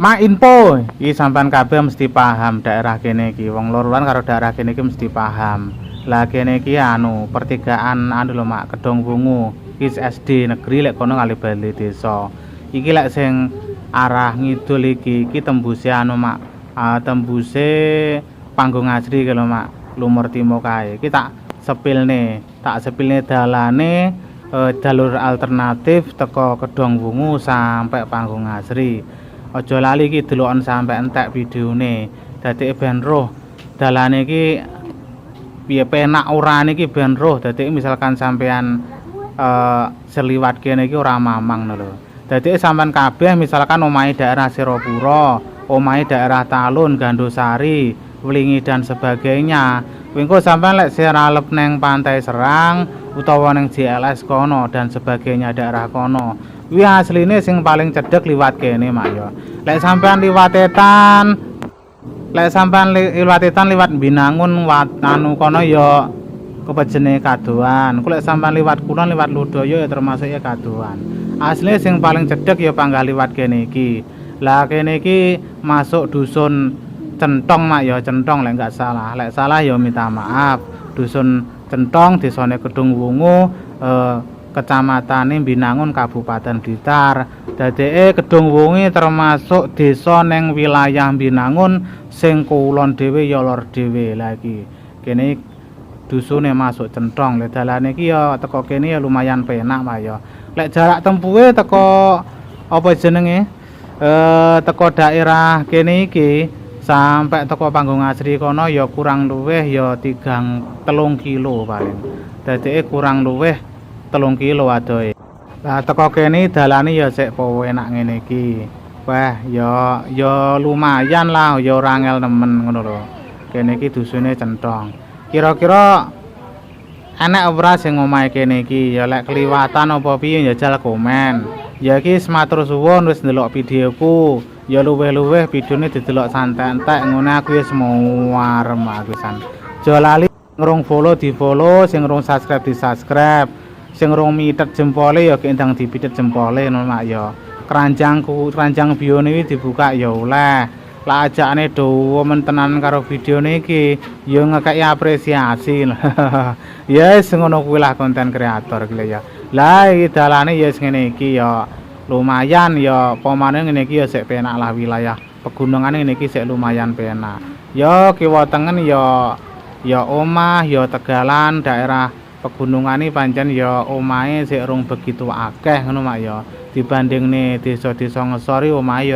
Mak info iki sampean kabeh mesti paham daerah kene iki. Wong Lorolan karo daerah kene iki mesti paham. Lah kene iki pertigaan lho Mak, Kedong Wungu. Iki SD negeri lek kono kali Bali desa. Iki lek sing arah ngidul iki tembuse Mak. Tembuse Panggung Asri lho Mak. Lumur Timo kae. Iki tak sepilne dalane jalur alternatif teko Kedong Wungu sampai Panggung Asri. Aja lali iki deloken sampai entek videone. Dadi ben roh dalane iki piye penak urane iki ben roh. Dadi misalkan sampean seliwat kene iki ora mamang lho. Dadi sampean kabeh misalkan omahe daerah Siropuro, omahe daerah Talun, Gandusari, Wlingi dan sebagainya. Wingko sampean lek seralep neng Pantai Serang utawa neng JLS kono dan sebagainya daerah kono. Kuwi asline sing paling cedhek liwat kene Mak ya. Lek sampean liwat etan liwat Binangun kono ya kepejene Kadoan. Ku lek sampean liwat kulon liwat Lodaya ya termasuk ya Kadoan. Asline sing paling cedhek ya panggah liwat kene iki. Lah kene iki masuk dusun Centong Mak ya, Centong lek enggak salah. Lek salah ya minta maaf. Dusun Centong desane Kedong Wungu Kecamatane Binangun Kabupaten Blitar. Dadeke Kedong Wungu termasuk desa neng wilayah Binangun sing kulon dhewe ya lor dhewe. Lah iki kene dusune masuk Centong. Lek dalane iki ya teko kene ya lumayan penak Mak ya. Lek jarak tempuhe teko apa jenenge? Teko daerah kene iki sampai teko Panggung Asri kono ya kurang luwih ya 3 kilo paling. Dadeke kurang luwih 3 kilo adohe. Lah teko kene dalane ya sik po enak ngene iki. Wah, ya lumayan lah, ya ora angel nemen ngono lho. Kene iki dusune Centong. Kira-kira enek ora sing omahe kene iki? Ya lek kliwatan apa piye ya jal komen. Ya iki matur suwun wis ndelok videoku. Ya luweh-luweh videone didelok santai-santai ngono aku wis muarem aku san. Aja lali ngrung follow di-follow, sing ngrung subscribe di-subscribe. Sing ngrung mitet jempole ya kendang dipitet jempole ngono Mak ya. Keranjang bione iki dibuka ya oleh. Lah ajakane dawa men tenan karo videone iki ya ngekeki apresiasi. Ya wis ngono kuwi lah konten kreator iki ya. Lah iki dalane ya ngene iki ya lumayan ya pemane ngene iki ya sik penak lah wilayah pegunungan ngene iki sik lumayan penak. Ya kiwa tengen ya omah ya Tegalan daerah pegunungan iki pancen ya omahe sik rung begitu akeh ngono Mak ya. Dibandingne desa-desa ngesor iki omahe ya